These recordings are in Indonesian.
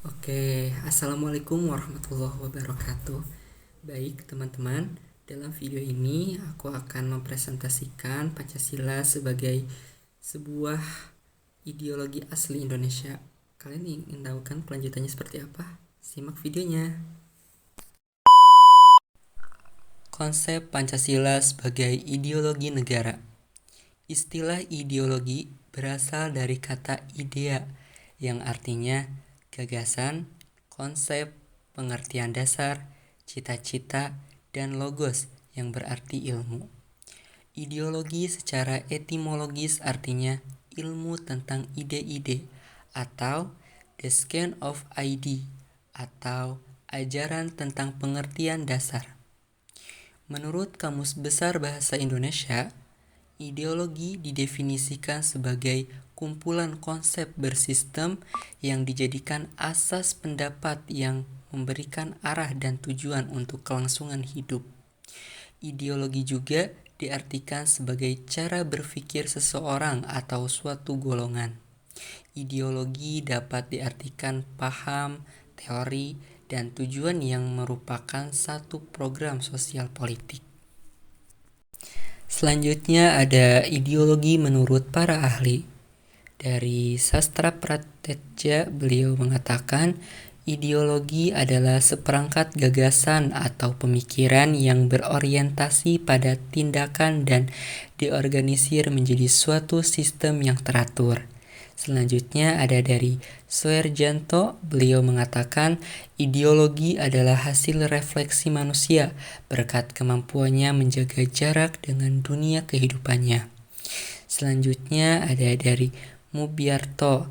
Oke, Assalamualaikum warahmatullahi wabarakatuh. Baik, teman-teman, dalam video ini aku akan mempresentasikan Pancasila sebagai sebuah ideologi asli Indonesia. Kalian ingin tahu kan kelanjutannya seperti apa? Simak videonya. Konsep Pancasila sebagai ideologi negara. Istilah ideologi berasal dari kata idea yang artinya gagasan, konsep, pengertian dasar, cita-cita, dan logos yang berarti ilmu. Ideologi secara etimologis artinya ilmu tentang ide-ide atau the science of idea atau ajaran tentang pengertian dasar. Menurut Kamus Besar Bahasa Indonesia, ideologi didefinisikan sebagai kumpulan konsep bersistem yang dijadikan asas pendapat yang memberikan arah dan tujuan untuk kelangsungan hidup. Ideologi juga diartikan sebagai cara berpikir seseorang atau suatu golongan. Ideologi dapat diartikan paham, teori, dan tujuan yang merupakan satu program sosial politik. Selanjutnya ada ideologi menurut para ahli. Dari Sastra Prateja, beliau mengatakan ideologi adalah seperangkat gagasan atau pemikiran yang berorientasi pada tindakan dan diorganisir menjadi suatu sistem yang teratur. Selanjutnya ada dari Suherjanto, beliau mengatakan ideologi adalah hasil refleksi manusia berkat kemampuannya menjaga jarak dengan dunia kehidupannya. Selanjutnya ada dari Mubiarto,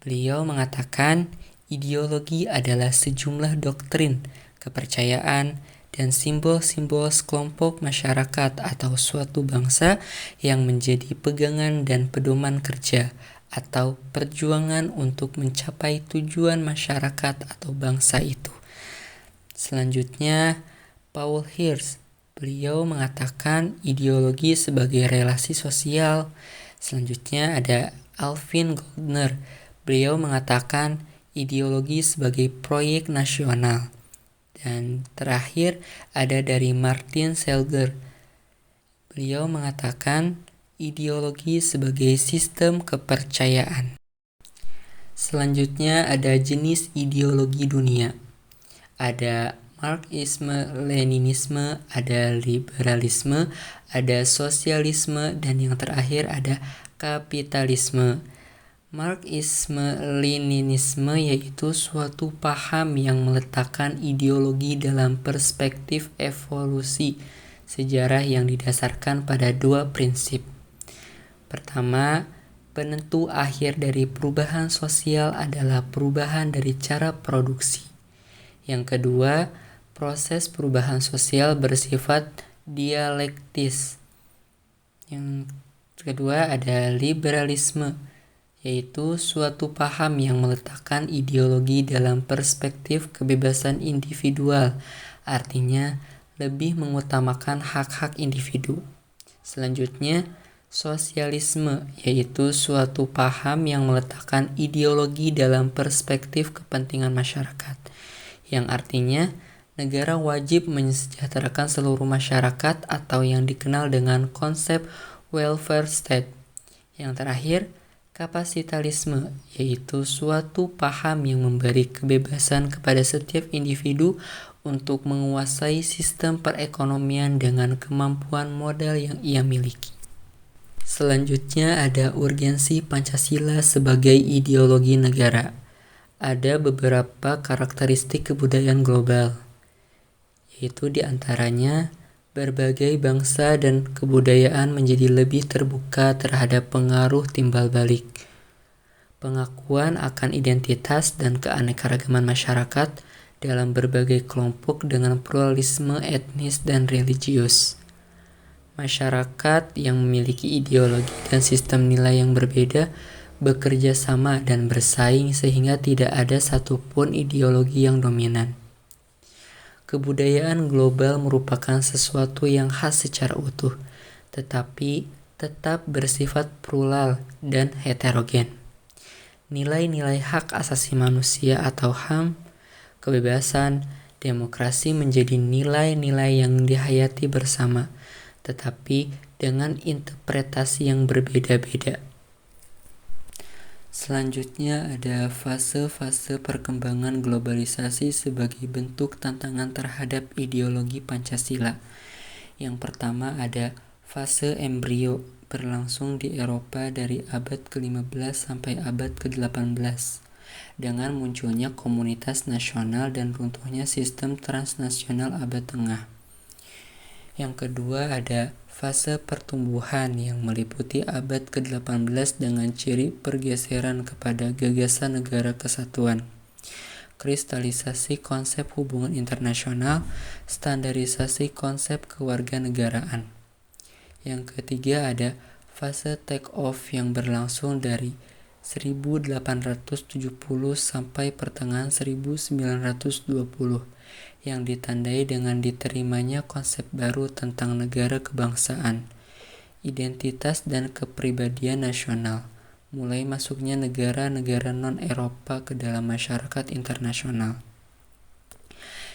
beliau mengatakan ideologi adalah sejumlah doktrin, kepercayaan, dan simbol-simbol sekelompok masyarakat atau suatu bangsa yang menjadi pegangan dan pedoman kerja atau perjuangan untuk mencapai tujuan masyarakat atau bangsa itu. Selanjutnya, Paul Hirsch, beliau mengatakan ideologi sebagai relasi sosial. Selanjutnya ada Alvin Goldner, beliau mengatakan ideologi sebagai proyek nasional. Dan terakhir ada dari Martin Selger, beliau mengatakan ideologi sebagai sistem kepercayaan. Selanjutnya ada jenis ideologi dunia. Ada Marxisme, Leninisme, ada liberalisme, ada sosialisme, dan yang terakhir ada kapitalisme. Marxisme, Leninisme yaitu suatu paham yang meletakkan ideologi dalam perspektif evolusi sejarah yang didasarkan pada dua prinsip. Pertama, penentu akhir dari perubahan sosial adalah perubahan dari cara produksi. Yang kedua, proses perubahan sosial bersifat dialektis. Yang kedua ada liberalisme, yaitu suatu paham yang meletakkan ideologi dalam perspektif kebebasan individual, artinya lebih mengutamakan hak-hak individu. Selanjutnya, sosialisme, yaitu suatu paham yang meletakkan ideologi dalam perspektif kepentingan masyarakat, yang artinya negara wajib mensejahterakan seluruh masyarakat atau yang dikenal dengan konsep welfare state. Yang terakhir, kapitalisme, yaitu suatu paham yang memberi kebebasan kepada setiap individu untuk menguasai sistem perekonomian dengan kemampuan modal yang ia miliki. Selanjutnya ada urgensi Pancasila sebagai ideologi negara. Ada beberapa karakteristik kebudayaan global, yaitu diantaranya berbagai bangsa dan kebudayaan menjadi lebih terbuka terhadap pengaruh timbal balik. Pengakuan akan identitas dan keanekaragaman masyarakat dalam berbagai kelompok dengan pluralisme etnis dan religius. Masyarakat yang memiliki ideologi dan sistem nilai yang berbeda bekerja sama dan bersaing sehingga tidak ada satupun ideologi yang dominan. Kebudayaan global merupakan sesuatu yang khas secara utuh, tetapi tetap bersifat plural dan heterogen. nilai-nilai hak asasi manusia atau HAM, kebebasan, demokrasi menjadi nilai-nilai yang dihayati bersama, tetapi dengan interpretasi yang berbeda-beda. Selanjutnya ada fase-fase perkembangan globalisasi sebagai bentuk tantangan terhadap ideologi Pancasila. Yang pertama ada fase embrio, berlangsung di Eropa dari abad ke-15 sampai abad ke-18 dengan munculnya komunitas nasional dan runtuhnya sistem transnasional abad tengah. Yang kedua ada fase pertumbuhan yang meliputi abad ke-18 dengan ciri pergeseran kepada gagasan negara kesatuan, kristalisasi konsep hubungan internasional, standarisasi konsep kewarganegaraan. Yang ketiga ada fase take off yang berlangsung dari 1870 sampai pertengahan 1920 yang ditandai dengan diterimanya konsep baru tentang negara kebangsaan, identitas dan kepribadian nasional, mulai masuknya negara-negara non-Eropa ke dalam masyarakat internasional.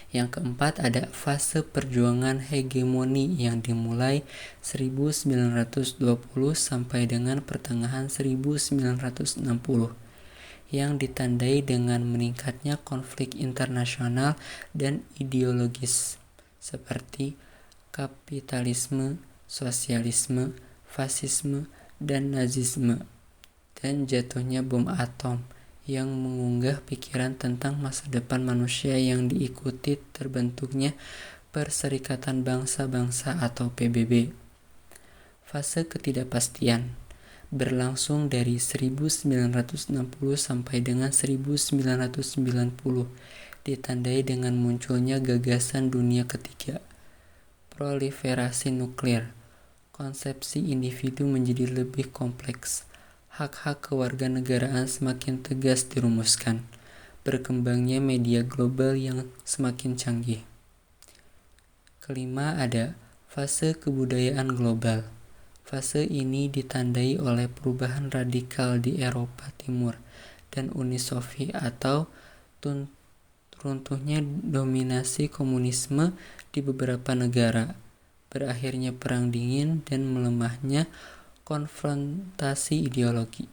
Yang keempat ada fase perjuangan hegemoni yang dimulai 1920 sampai dengan pertengahan 1960 yang ditandai dengan meningkatnya konflik internasional dan ideologis seperti kapitalisme, sosialisme, fasisme, dan nazisme, dan jatuhnya bom atom yang mengunggah pikiran tentang masa depan manusia yang diikuti terbentuknya Perserikatan Bangsa-Bangsa atau PBB. Fase ketidakpastian berlangsung dari 1960 sampai dengan 1990, ditandai dengan munculnya gagasan dunia ketiga, proliferasi nuklir, konsepsi individu menjadi lebih kompleks, hak-hak kewarganegaraan semakin tegas dirumuskan, berkembangnya media global yang semakin canggih. Kelima ada fase kebudayaan global. Fase ini ditandai oleh perubahan radikal di Eropa Timur dan Uni Soviet atau runtuhnya dominasi komunisme di beberapa negara, berakhirnya Perang Dingin dan melemahnya konfrontasi ideologi.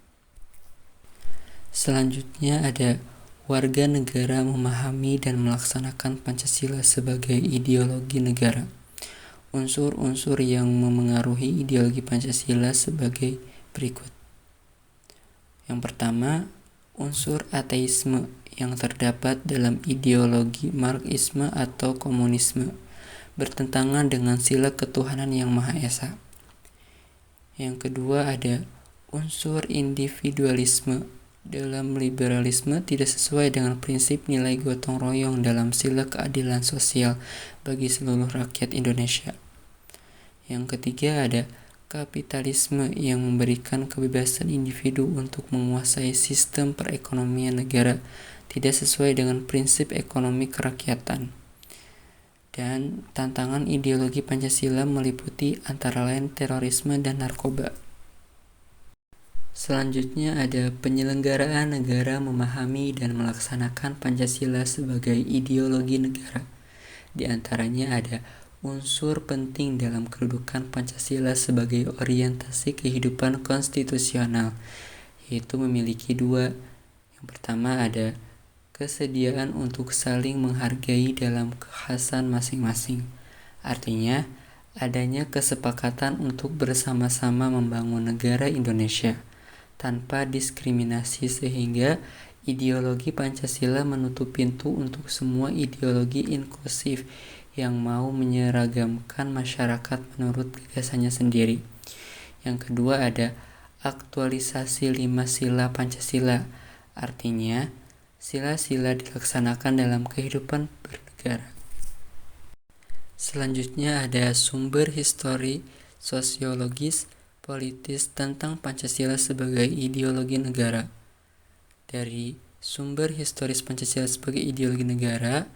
Selanjutnya ada warga negara memahami dan melaksanakan Pancasila sebagai ideologi negara. Unsur-unsur yang memengaruhi ideologi Pancasila sebagai berikut. Yang pertama, unsur ateisme yang terdapat dalam ideologi Marxisme atau komunisme, bertentangan dengan sila ketuhanan yang Maha Esa. Yang kedua ada unsur individualisme dalam liberalisme tidak sesuai dengan prinsip nilai gotong royong dalam sila keadilan sosial bagi seluruh rakyat Indonesia. Yang ketiga ada kapitalisme yang memberikan kebebasan individu untuk menguasai sistem perekonomian negara tidak sesuai dengan prinsip ekonomi kerakyatan. Dan tantangan ideologi Pancasila meliputi antara lain terorisme dan narkoba. Selanjutnya ada penyelenggaraan negara memahami dan melaksanakan Pancasila sebagai ideologi negara. Di antaranya ada unsur penting dalam kedudukan Pancasila sebagai orientasi kehidupan konstitusional, yaitu memiliki dua. Yang pertama ada kesediaan untuk saling menghargai dalam kekhasan masing-masing. Artinya, adanya kesepakatan untuk bersama-sama membangun negara Indonesia tanpa diskriminasi sehingga ideologi Pancasila menutup pintu untuk semua ideologi inklusif yang mau menyeragamkan masyarakat menurut gagasannya sendiri. Yang kedua ada aktualisasi 5 sila Pancasila. Artinya, sila-sila dilaksanakan dalam kehidupan bernegara. Selanjutnya ada sumber histori, sosiologis, politis tentang Pancasila sebagai ideologi negara. Dari sumber historis Pancasila sebagai ideologi negara,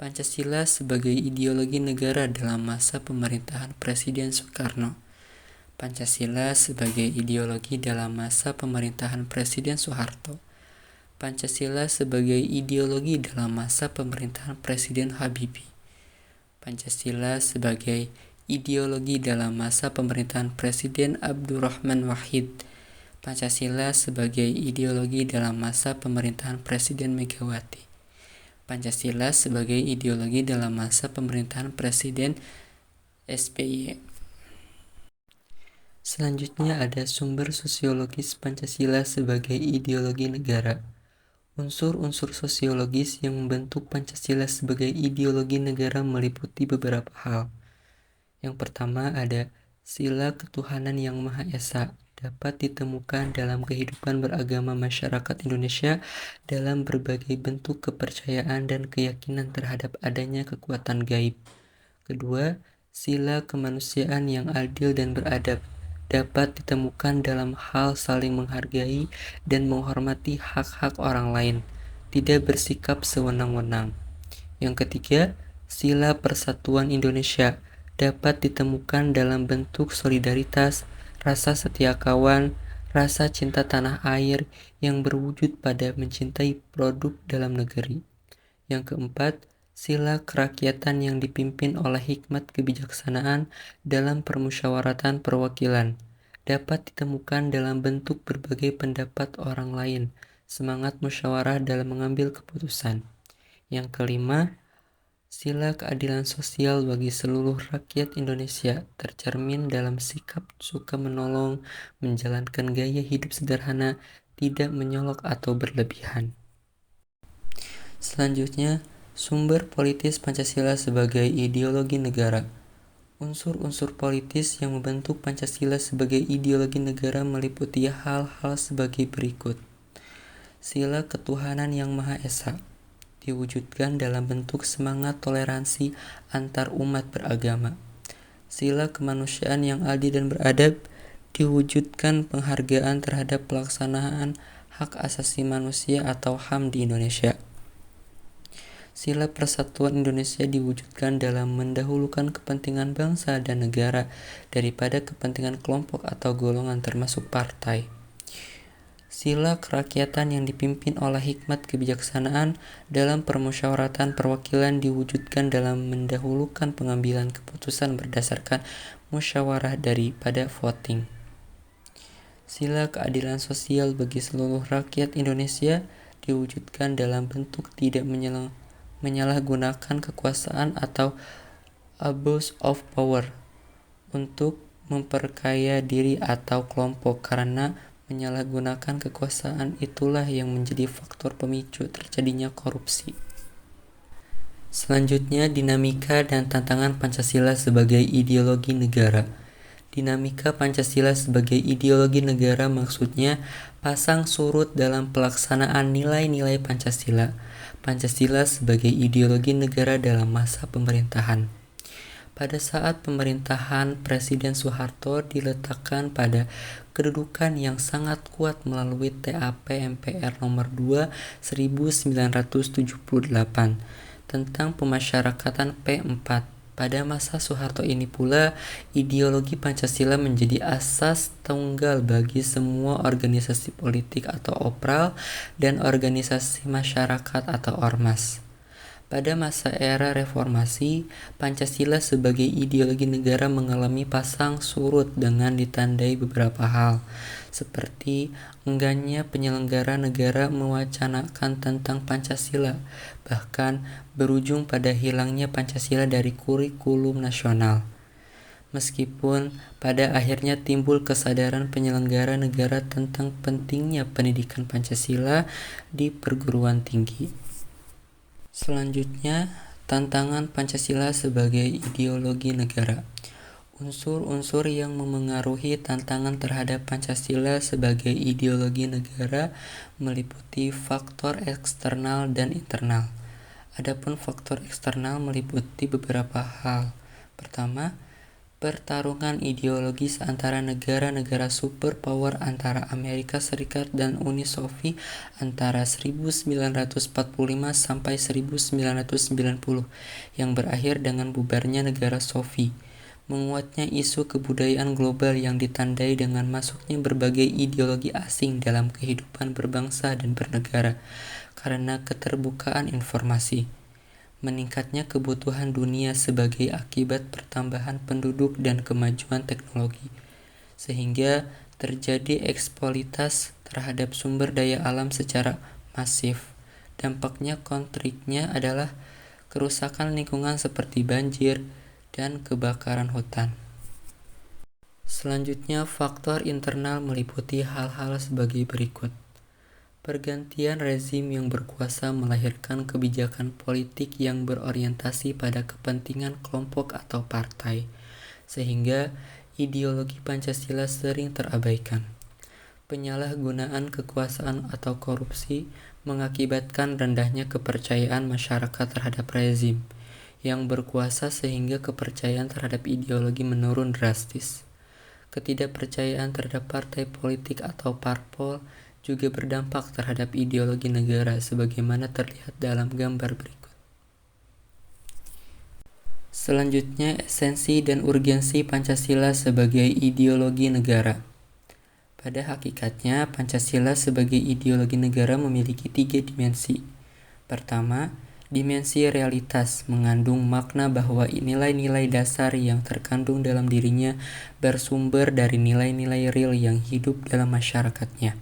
Pancasila sebagai ideologi negara dalam masa pemerintahan Presiden Soekarno. Pancasila sebagai ideologi dalam masa pemerintahan Presiden Soeharto. Pancasila sebagai ideologi dalam masa pemerintahan Presiden Habibie. Pancasila sebagai ideologi dalam masa pemerintahan Presiden Abdurrahman Wahid. Pancasila sebagai ideologi dalam masa pemerintahan Presiden Megawati. Pancasila sebagai ideologi dalam masa pemerintahan Presiden SBY. Selanjutnya ada sumber sosiologis Pancasila sebagai ideologi negara. Unsur-unsur sosiologis yang membentuk Pancasila sebagai ideologi negara meliputi beberapa hal. Yang pertama ada sila ketuhanan yang Maha Esa, dapat ditemukan dalam kehidupan beragama masyarakat Indonesia dalam berbagai bentuk kepercayaan dan keyakinan terhadap adanya kekuatan gaib. Kedua, sila kemanusiaan yang adil dan beradab, dapat ditemukan dalam hal saling menghargai dan menghormati hak-hak orang lain, tidak bersikap sewenang-wenang. Yang ketiga, sila persatuan Indonesia dapat ditemukan dalam bentuk solidaritas, rasa setia kawan, rasa cinta tanah air yang berwujud pada mencintai produk dalam negeri. Yang keempat, sila kerakyatan yang dipimpin oleh hikmat kebijaksanaan dalam permusyawaratan perwakilan, dapat ditemukan dalam bentuk berbagai pendapat orang lain, semangat musyawarah dalam mengambil keputusan. Yang kelima, sila keadilan sosial bagi seluruh rakyat Indonesia tercermin dalam sikap suka menolong, menjalankan gaya hidup sederhana, tidak menyolok atau berlebihan. Selanjutnya, sumber politis Pancasila sebagai ideologi negara. Unsur-unsur politis yang membentuk Pancasila sebagai ideologi negara meliputi hal-hal sebagai berikut. Sila ketuhanan yang Maha Esa diwujudkan dalam bentuk semangat toleransi antar umat beragama. Sila kemanusiaan yang adil dan beradab diwujudkan penghargaan terhadap pelaksanaan hak asasi manusia atau HAM di Indonesia. Sila persatuan Indonesia diwujudkan dalam mendahulukan kepentingan bangsa dan negara daripada kepentingan kelompok atau golongan termasuk partai. Sila kerakyatan yang dipimpin oleh hikmat kebijaksanaan dalam permusyawaratan perwakilan diwujudkan dalam mendahulukan pengambilan keputusan berdasarkan musyawarah daripada voting. Sila keadilan sosial bagi seluruh rakyat Indonesia diwujudkan dalam bentuk tidak menyalahgunakan kekuasaan atau abuse of power untuk memperkaya diri atau kelompok, karena menyalahgunakan kekuasaan itulah yang menjadi faktor pemicu terjadinya korupsi. Selanjutnya, dinamika dan tantangan Pancasila sebagai ideologi negara. Dinamika Pancasila sebagai ideologi negara maksudnya pasang surut dalam pelaksanaan nilai-nilai Pancasila. Pancasila sebagai ideologi negara dalam masa pemerintahan. Pada saat pemerintahan Presiden Soeharto diletakkan pada kedudukan yang sangat kuat melalui TAP MPR nomor 2 1978 tentang pemasyarakatan P4. Pada masa Soeharto ini pula, ideologi Pancasila menjadi asas tunggal bagi semua organisasi politik atau OPRAL dan organisasi masyarakat atau ormas. Pada masa era reformasi, Pancasila sebagai ideologi negara mengalami pasang surut dengan ditandai beberapa hal, seperti enggannya penyelenggara negara mewacanakan tentang Pancasila, bahkan berujung pada hilangnya Pancasila dari kurikulum nasional. Meskipun pada akhirnya timbul kesadaran penyelenggara negara tentang pentingnya pendidikan Pancasila di perguruan tinggi. Selanjutnya, tantangan Pancasila sebagai ideologi negara. Unsur-unsur yang memengaruhi tantangan terhadap Pancasila sebagai ideologi negara meliputi faktor eksternal dan internal. Adapun faktor eksternal meliputi beberapa hal. Pertama, pertarungan ideologis antara negara-negara superpower antara Amerika Serikat dan Uni Soviet antara 1945 sampai 1990 yang berakhir dengan bubarnya negara Soviet. menguatnya isu kebudayaan global yang ditandai dengan masuknya berbagai ideologi asing dalam kehidupan berbangsa dan bernegara karena keterbukaan informasi, meningkatnya kebutuhan dunia sebagai akibat pertambahan penduduk dan kemajuan teknologi, sehingga terjadi eksploitasi terhadap sumber daya alam secara masif. Dampaknya konfliknya adalah kerusakan lingkungan seperti banjir dan kebakaran hutan. Selanjutnya, faktor internal meliputi hal-hal sebagai berikut. Pergantian rezim yang berkuasa melahirkan kebijakan politik yang berorientasi pada kepentingan kelompok atau partai, sehingga ideologi Pancasila sering terabaikan. Penyalahgunaan kekuasaan atau korupsi mengakibatkan rendahnya kepercayaan masyarakat terhadap rezim yang berkuasa sehingga kepercayaan terhadap ideologi menurun drastis. Ketidakpercayaan terhadap partai politik atau parpol juga berdampak terhadap ideologi negara sebagaimana terlihat dalam gambar berikut. Selanjutnya, esensi dan urgensi Pancasila sebagai ideologi negara. Pada hakikatnya, Pancasila sebagai ideologi negara memiliki 3 dimensi. Pertama, dimensi realitas mengandung makna bahwa nilai-nilai dasar yang terkandung dalam dirinya bersumber dari nilai-nilai real yang hidup dalam masyarakatnya.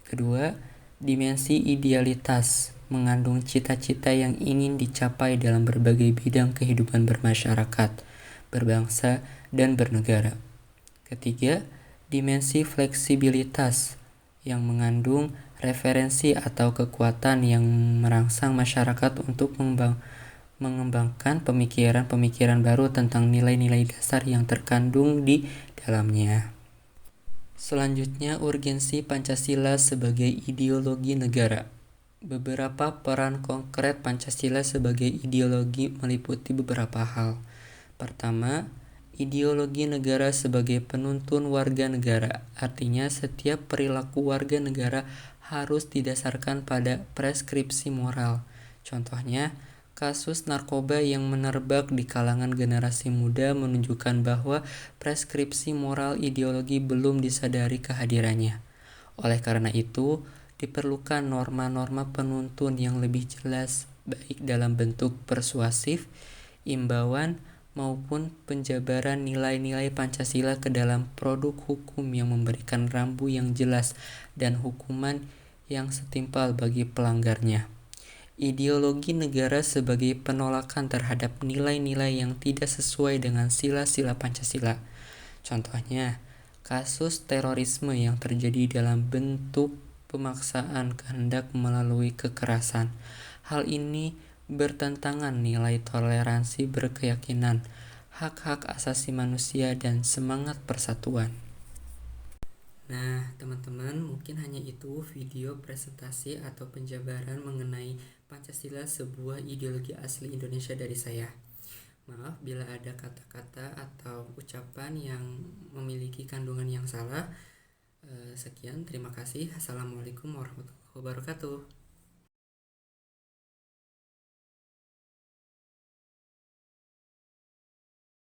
Kedua, dimensi idealitas mengandung cita-cita yang ingin dicapai dalam berbagai bidang kehidupan bermasyarakat, berbangsa, dan bernegara. Ketiga, dimensi fleksibilitas yang mengandung referensi atau kekuatan yang merangsang masyarakat untuk mengembangkan pemikiran-pemikiran baru tentang nilai-nilai dasar yang terkandung di dalamnya. Selanjutnya, urgensi Pancasila sebagai ideologi negara. Beberapa peran konkret Pancasila sebagai ideologi meliputi beberapa hal. Pertama, ideologi negara sebagai penuntun warga negara, artinya setiap perilaku warga negara harus didasarkan pada preskripsi moral. Contohnya, kasus narkoba yang menerbak di kalangan generasi muda menunjukkan bahwa preskripsi moral ideologi belum disadari kehadirannya. Oleh karena itu, diperlukan norma-norma penuntun yang lebih jelas, baik dalam bentuk persuasif, imbauan, maupun penjabaran nilai-nilai Pancasila ke dalam produk hukum yang memberikan rambu yang jelas dan hukuman yang setimpal bagi pelanggarnya. Ideologi negara sebagai penolakan terhadap nilai-nilai yang tidak sesuai dengan sila-sila Pancasila. Contohnya, kasus terorisme yang terjadi dalam bentuk pemaksaan kehendak melalui kekerasan. Hal ini bertentangan nilai toleransi berkeyakinan, hak-hak asasi manusia, dan semangat persatuan. Nah, teman-teman, mungkin hanya itu video presentasi atau penjabaran mengenai Pancasila, sebuah ideologi asli Indonesia dari saya. Maaf bila ada kata-kata atau ucapan yang memiliki kandungan yang salah. Sekian, terima kasih. Assalamualaikum warahmatullahi wabarakatuh.